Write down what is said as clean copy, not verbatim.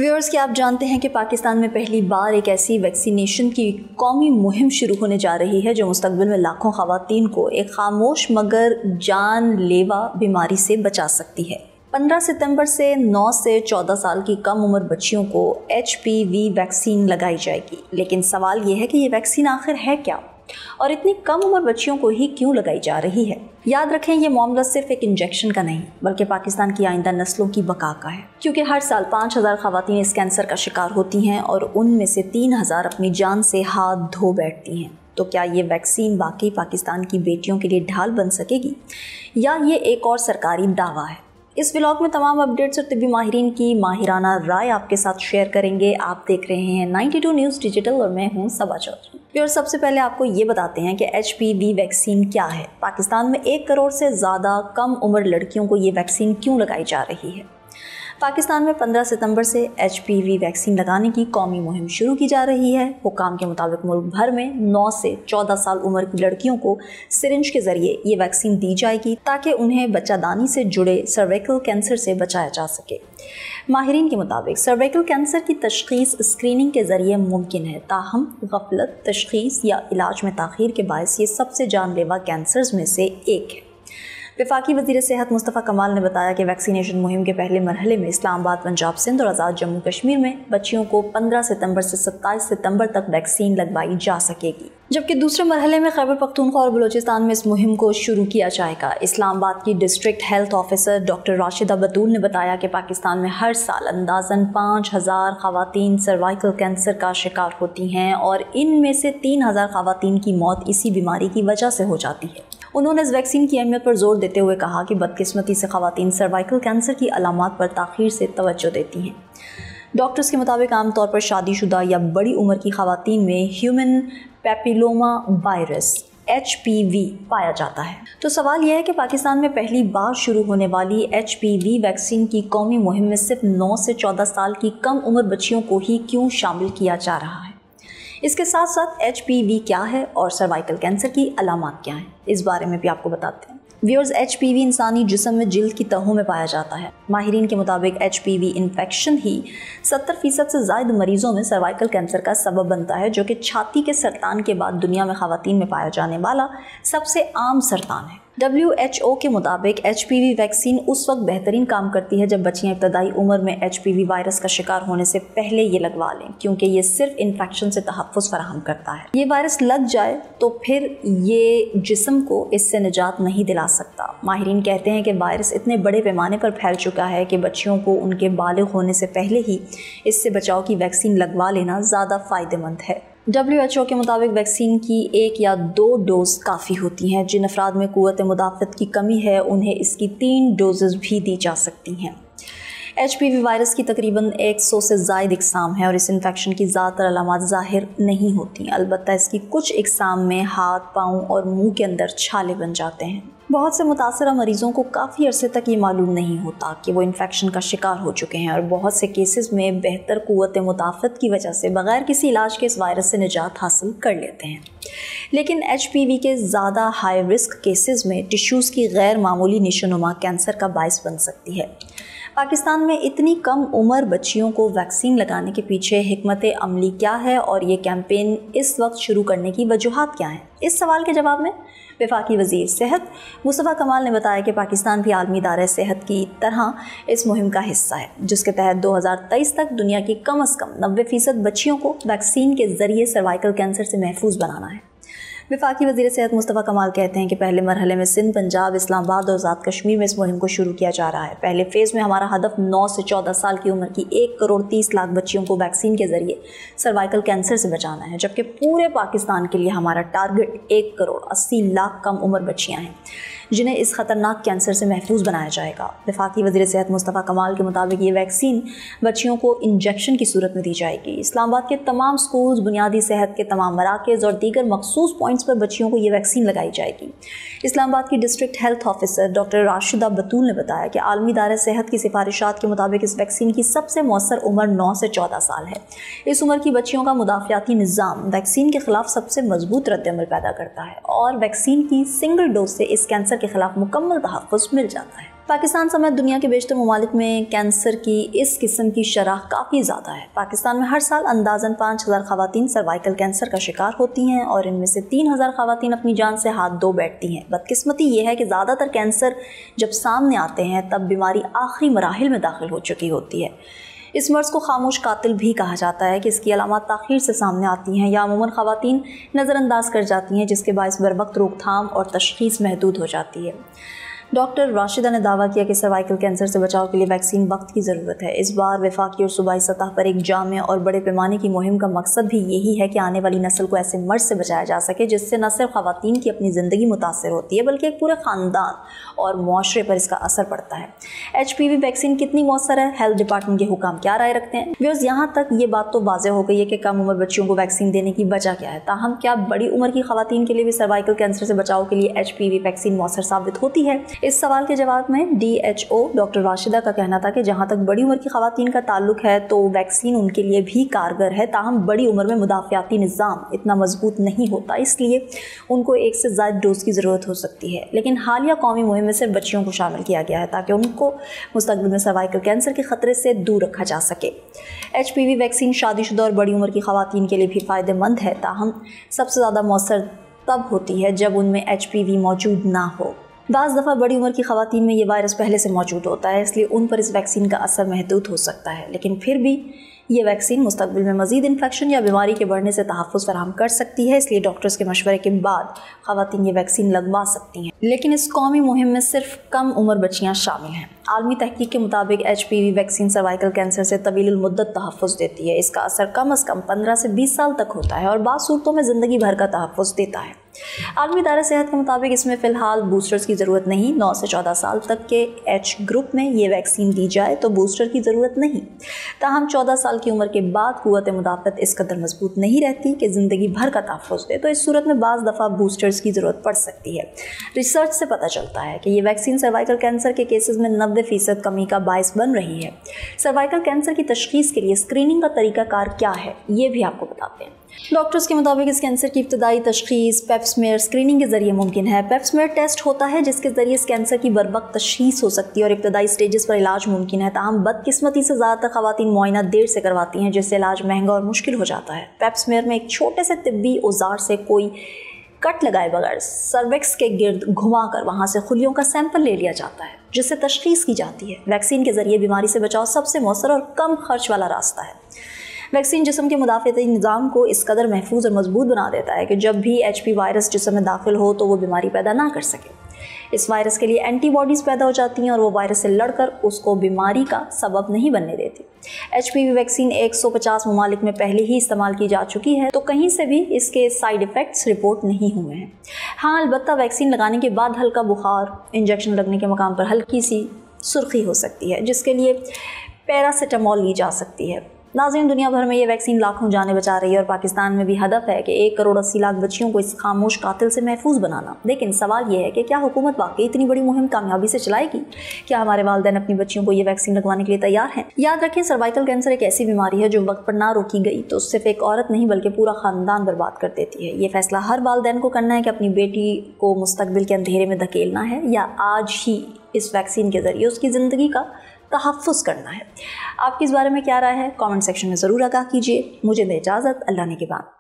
Viewers, क्या आप जानते हैं कि पाकिस्तान में पहली बार एक ऐसी वैक्सीनेशन की कौमी मुहिम शुरू होने जा रही है जो मुस्तकबिल में लाखों ख़वातीन को एक खामोश मगर जानलेवा बीमारी से बचा सकती है। 15 सितंबर से 9 से 14 साल की कम उम्र बच्चियों को HPV वैक्सीन लगाई जाएगी। लेकिन सवाल ये है कि ये वैक्सीन आखिर है क्या और इतनी कम उम्र बच्चियों को ही क्यों लगाई जा रही है। याद रखें, ये मामला सिर्फ एक इंजेक्शन का नहीं बल्कि पाकिस्तान की आइंदा नस्लों की बका का है, क्योंकि हर साल 5000 खवातीन इस कैंसर का शिकार होती हैं और उनमें से 3000 अपनी जान से हाथ धो बैठती हैं। तो क्या ये वैक्सीन वाकई पाकिस्तान की बेटियों के लिए ढाल बन सकेगी या ये एक और सरकारी दावा है? इस व्लॉग में तमाम अपडेट्स और तिब्बी माहिरीन की माहिराना राय आपके साथ शेयर करेंगे। आप देख रहे हैं 92 न्यूज़ डिजिटल और मैं हूं सबा चौधरी। और सबसे पहले आपको ये बताते हैं कि HPV वैक्सीन क्या है। पाकिस्तान में 1 करोड़ से ज़्यादा कम उम्र लड़कियों को ये वैक्सीन क्यों लगाई जा रही है? पाकिस्तान में 15 सितंबर से HPV वैक्सीन लगाने की कौमी मुहिम शुरू की जा रही है। हुकाम के मुताबिक मुल्क भर में 9 से 14 साल उम्र की लड़कियों को सिरिंज के ज़रिए ये वैक्सीन दी जाएगी ताकि उन्हें बच्चादानी से जुड़े सर्वाइकल कैंसर से बचाया जा सके। माहिरीन के मुताबिक सर्वाइकल कैंसर की तशख़ीस स्क्रीनिंग के ज़रिए मुमकिन है, ताहम गफलत, तशख़ीस या इलाज में ताख़ीर के बायस ये सबसे जानलेवा कैंसर्स में से एक है। वफाकी वज़ीर सेहत मुस्तफ़ा कमाल ने बताया कि वैक्सीनेशन मुहिम के पहले मरहले में इस्लामाबाद, पंजाब, सिंध और आज़ाद जम्मू कश्मीर में बच्चियों को 15 सितंबर से 27 सितंबर तक वैक्सीन लगवाई जा सकेगी, जबकि दूसरे मरहले में खैबर पख्तूनख्वा और बलूचिस्तान में इस मुहिम को शुरू किया जाएगा। इस्लामाबाद की district health officer doctor Rashida Batool ने बताया कि पाकिस्तान में हर साल अंदाज़न 5000 खवातीन सर्वाइकल कैंसर का शिकार होती हैं और इनमें से 3000 खवातीन की मौत इसी बीमारी की वजह से हो जाती है। उन्होंने इस वैक्सीन की अहमियत पर जोर देते हुए कहा कि बदकिस्मती से खवातीन सर्वाइकल कैंसर की अलामात पर ताख़ीर से तवज्जो देती हैं। डॉक्टर्स के मुताबिक आमतौर पर शादीशुदा या बड़ी उम्र की खवातीन में ह्यूमन पैपिलोमा वायरस HPV पाया जाता है। तो सवाल यह है कि पाकिस्तान में पहली बार शुरू होने वाली HPV वैक्सीन की कौमी मुहिम में सिर्फ 9 से 14 साल की कम उम्र बच्चियों को ही क्यों शामिल किया जा रहा है? इसके साथ साथ HPV क्या है और सर्वाइकल कैंसर की अलामात क्या हैं, इस बारे में भी आपको बताते हैं। व्यूअर्स, HPV इंसानी जिस्म में जिल्द की तहों में पाया जाता है। माहिरीन के मुताबिक HPV इन्फेक्शन ही 70% से ज़ायद मरीज़ों में सर्वाइकल कैंसर का सबब बनता है, जो कि छाती के सरतान के बाद दुनिया में ख़वातीन में पाया जाने वाला सबसे आम सरतान है। WHO के मुताबिक HPV वैक्सीन उस वक्त बेहतरीन काम करती है जब बच्चियां इब्तदाई उम्र में HPV वायरस का शिकार होने से पहले ये लगवा लें, क्योंकि ये सिर्फ इन्फेक्शन से तहफ़्फ़ुज़ फराहम करता है। ये वायरस लग जाए तो फिर ये जिस्म को इससे निजात नहीं दिला सकता। माहिरीन कहते हैं कि वायरस इतने बड़े पैमाने पर फैल चुका है कि बच्चियों को उनके बालिग होने से पहले ही इससे बचाव की वैक्सीन लगवा लेना ज़्यादा फ़ायदेमंद है। WHO के मुताबिक वैक्सीन की 1 या 2 डोज काफ़ी होती हैं। जिन अफराद में क़ुव्वत मुदाफ़त की कमी है उन्हें इसकी 3 डोजेज़ भी दी जा सकती हैं। HPV वायरस की तकरीबन 100 से ज़ायद इक़साम है और इस इन्फेक्शन की ज़्यादातर अलामात ज़ाहिर नहीं होती, अलबत्ता इसकी कुछ इक़साम में हाथ, पाँव और मुंह के अंदर छाले बन जाते हैं। बहुत से मुतासरा मरीज़ों को काफ़ी अरसे तक ये मालूम नहीं होता कि वो इन्फेक्शन का शिकार हो चुके हैं और बहुत से केसेस में बेहतर क़ुव्वत मुदाफ़त की वजह से बग़ैर किसी इलाज के इस वायरस से निजात हासिल कर लेते हैं। लेकिन HPV के ज़्यादा हाई रिस्क केसेस में टिश्यूज़ की गैर मामूली निशानुमा कैंसर का बायस बन सकती है। पाकिस्तान में इतनी कम उम्र बच्चियों को वैक्सीन लगाने के पीछे हिकमत अमली क्या है और ये कैंपेन इस वक्त शुरू करने की वजूहात क्या हैं? इस सवाल के जवाब में वफाकी वज़ीर सेहत मुस्तफ़ा कमाल ने बताया कि पाकिस्तान भी आलमी इदारे सेहत की तरह इस मुहिम का हिस्सा है, जिसके तहत 2023 तक दुनिया की कम से कम 90% बच्चियों को वैक्सीन के ज़रिए सर्वाइकल कैंसर से महफूज बनाना है। वफाकी वज़ीर सेहत मुस्तफ़ा कमाल कहते हैं कि पहले मरहले में सिंध, पंजाब, इस्लामाबाद और आज़ाद कश्मीर में इस मुहिम को शुरू किया जा रहा है। पहले फ़ेज़ में हमारा हदफ 9 से 14 साल की उम्र की 1 करोड़ 30 लाख बच्चियों को वैक्सीन के ज़रिए सर्वाइकल कैंसर से बचाना है, जबकि पूरे पाकिस्तान के लिए हमारा टारगेट 1 करोड़ 80 लाख कम उम्र बच्चियाँ हैं जिन्हें इस ख़तरनाक कैंसर से महफूज बनाया जाएगा। वफाकी वज़ीर सेहत मुस्तफ़ा कमाल के मुताबिक ये वैक्सीन बच्चियों को इंजेक्शन की सूरत में दी जाएगी। इस्लामाबाद के तमाम स्कूल्स, बुनियादी सेहत के तमाम मराकज़ और दीगर मखसूस पॉइंट्स पर बच्चियों को ये वैक्सीन लगाई जाएगी। इस्लामाबाद की district health officer doctor Rashida Batool ने बताया कि आलमी इदारे सेहत की सिफारिशात के मुताबिक इस वैक्सीन की सबसे मौसर उम्र 9 से 14 साल है। इस उम्र की बच्चियों का मुदाफ़ियाती निज़ाम वैक्सीन के ख़िलाफ़ सबसे मजबूत रद्द-ए-अमल पैदा करता है और वैक्सीन की सिंगल डोज से इस कैंसर के ख़िलाफ़ मुकम्मल तहफ़्फ़ुज़ मिल जाता है। پاکستان سمیت دنیا کے بیشتر ممالک میں کینسر کی اس قسم کی شرح کافی زیادہ ہے۔ پاکستان میں ہر سال اندازاً 5000 خواتین سروائیکل کینسر کا شکار ہوتی ہیں اور ان میں سے 3000 خواتین اپنی جان سے ہاتھ دھو بیٹھتی ہیں۔ بدقسمتی یہ ہے کہ زیادہ تر کینسر جب سامنے آتے ہیں تب بیماری آخری مراحل میں داخل ہو چکی ہوتی ہے۔ اس مرض کو خاموش قاتل بھی کہا جاتا ہے کہ اس کی علامات تاخیر سے سامنے آتی ہیں یا عموماً خواتین نظر انداز کر جاتی ہیں، جس کے باعث بروقت روک تھام اور تشخیص محدود ہو جاتی ہے۔ ڈاکٹر راشدہ نے دعویٰ کیا کہ سروائیکل کینسر سے بچاؤ کے لیے ویکسین وقت کی ضرورت ہے۔ اس بار وفاقی اور صوبائی سطح پر ایک جامع اور بڑے پیمانے کی مہم کا مقصد بھی یہی ہے کہ آنے والی نسل کو ایسے مرض سے بچایا جا سکے جس سے نہ صرف خواتین کی اپنی زندگی متاثر ہوتی ہے بلکہ ایک پورے خاندان اور معاشرے پر اس کا اثر پڑتا ہے۔ HPV ویکسین کتنی مؤثر ہے؟ ہیلتھ ڈپارٹمنٹ کے حکام کیا رائے رکھتے ہیں؟ ویورز، یہاں تک یہ بات تو واضح ہو گئی ہے کہ کم عمر بچیوں کو ویکسین دینے کی وجہ کیا ہے، تاہم کیا بڑی عمر کی خواتین کے لیے بھی سروائیکل کینسر سے بچاؤ کے لیے HPV ویکسین مؤثر ثابت ہوتی ہے؟ اس سوال کے جواب میں DHO ڈاکٹر راشدہ کا کہنا تھا کہ جہاں تک بڑی عمر کی خواتین کا تعلق ہے تو ویکسین ان کے لیے بھی کارگر ہے، تاہم بڑی عمر میں مدافعاتی نظام اتنا مضبوط نہیں ہوتا، اس لیے ان کو ایک سے زائد ڈوز کی ضرورت ہو سکتی ہے۔ لیکن حالیہ قومی مہم میں صرف بچیوں کو شامل کیا گیا ہے تاکہ ان کو مستقبل میں سروائیکل کینسر کے خطرے سے دور رکھا جا سکے۔ HPV ویکسین شادی شدہ اور بڑی عمر کی خواتین کے لیے بھی فائدہ مند ہے، تاہم سب سے زیادہ مؤثر تب ہوتی ہے جب ان میں HPV موجود نہ ہو۔ بعض دفعہ بڑی عمر کی خواتین میں یہ وائرس پہلے سے موجود ہوتا ہے، اس لیے ان پر اس ویکسین کا اثر محدود ہو سکتا ہے، لیکن پھر بھی یہ ویکسین مستقبل میں مزید انفیکشن یا بیماری کے بڑھنے سے تحفظ فراہم کر سکتی ہے، اس لیے ڈاکٹرز کے مشورے کے بعد خواتین یہ ویکسین لگوا سکتی ہیں۔ لیکن اس قومی مہم میں صرف کم عمر بچیاں شامل ہیں۔ عالمی تحقیق کے مطابق HPV ویکسین سروائیکل کینسر سے طویل المدت تحفظ دیتی ہے۔ اس کا اثر کم از کم 15 سے 20 سال تک ہوتا ہے اور بعض صورتوں میں زندگی بھر کا تحفظ دیتا ہے۔ عالمی ادارہ صحت کے مطابق اس میں فی الحال بوسٹرز کی ضرورت نہیں۔ 9 سے 14 سال تک کے ایج گروپ میں یہ ویکسین دی جائے تو بوسٹر کی ضرورت نہیں، تاہم 14 سال کی عمر کے بعد قوت مدافعت اس قدر مضبوط نہیں رہتی کہ زندگی بھر کا تحفظ دے، تو اس صورت میں بعض دفعہ بوسٹرز کی ضرورت پڑ سکتی ہے۔ ریسرچ سے پتہ چلتا ہے کہ یہ ویکسین سروائیکل کینسر کے کیسز میں 90% کمی کا باعث بن رہی ہے۔ سروائیکل کینسر کی تشخیص کے لیے اسکریننگ کا طریقہ کار کیا ہے، یہ بھی آپ کو بتاتے ہیں۔ ڈاکٹرز کے مطابق اس کینسر کی ابتدائی تشخیص پیپ سمیئر اسکریننگ کے ذریعے ممکن ہے۔ پیپ سمیئر ٹیسٹ ہوتا ہے جس کے ذریعے اس کینسر کی بروقت تشخیص ہو سکتی ہے اور ابتدائی سٹیجز پر علاج ممکن ہے، تاہم بدقسمتی سے زیادہ تر خواتین معائنہ دیر سے کرواتی ہیں جس سے علاج مہنگا اور مشکل ہو جاتا ہے۔ پیپ سمیئر میں ایک چھوٹے سے طبی اوزار سے کوئی کٹ لگائے بغیر سروکس کے گرد گھما کر وہاں سے خلیوں کا سیمپل لے لیا جاتا ہے جس سے تشخیص کی جاتی ہے۔ ویکسین کے ذریعے بیماری سے بچاؤ سب سے مؤثر اور کم خرچ والا راستہ ہے۔ ویکسین جسم کے مدافعتی نظام کو اس قدر محفوظ اور مضبوط بنا دیتا ہے کہ جب بھی HPV وائرس جسم میں داخل ہو تو وہ بیماری پیدا نہ کر سکے۔ اس وائرس کے لیے اینٹی باڈیز پیدا ہو جاتی ہیں اور وہ وائرس سے لڑ کر اس کو بیماری کا سبب نہیں بننے دیتی۔ HPV ویکسین 150 ممالک میں پہلے ہی استعمال کی جا چکی ہے، تو کہیں سے بھی اس کے سائیڈ ایفیکٹس رپورٹ نہیں ہوئے ہیں۔ ہاں، البتہ ویکسین لگانے کے بعد ہلکا بخار، انجیکشن لگنے کے مقام پر ہلکی سی سرخی ہو سکتی ہے جس کے لیے پیراسیٹامول لی جا سکتی ہے۔ ناظرین، دنیا بھر میں یہ ویکسین لاکھوں جانیں بچا رہی ہے اور پاکستان میں بھی ہدف ہے کہ 1 کروڑ 80 لاکھ بچیوں کو اس خاموش قاتل سے محفوظ بنانا۔ لیکن سوال یہ ہے کہ کیا حکومت واقعی اتنی بڑی مہم کامیابی سے چلائے گی؟ کیا ہمارے والدین اپنی بچیوں کو یہ ویکسین لگوانے کے لیے تیار ہیں؟ یاد رکھیں، سروائیکل کینسر ایک ایسی بیماری ہے جو وقت پر نہ روکی گئی تو صرف ایک عورت نہیں بلکہ پورا خاندان برباد کر دیتی ہے۔ یہ فیصلہ ہر والدین کو کرنا ہے کہ اپنی بیٹی کو مستقبل کے اندھیرے میں دھکیلنا ہے یا آج ہی اس ویکسین کے ذریعے اس کی زندگی کا تحفظ کرنا ہے۔ آپ کی اس بارے میں کیا رائے ہے؟ کامنٹ سیکشن میں ضرور آگاہ کیجیے۔ مجھے دے اجازت، اللہ نے کے بعد۔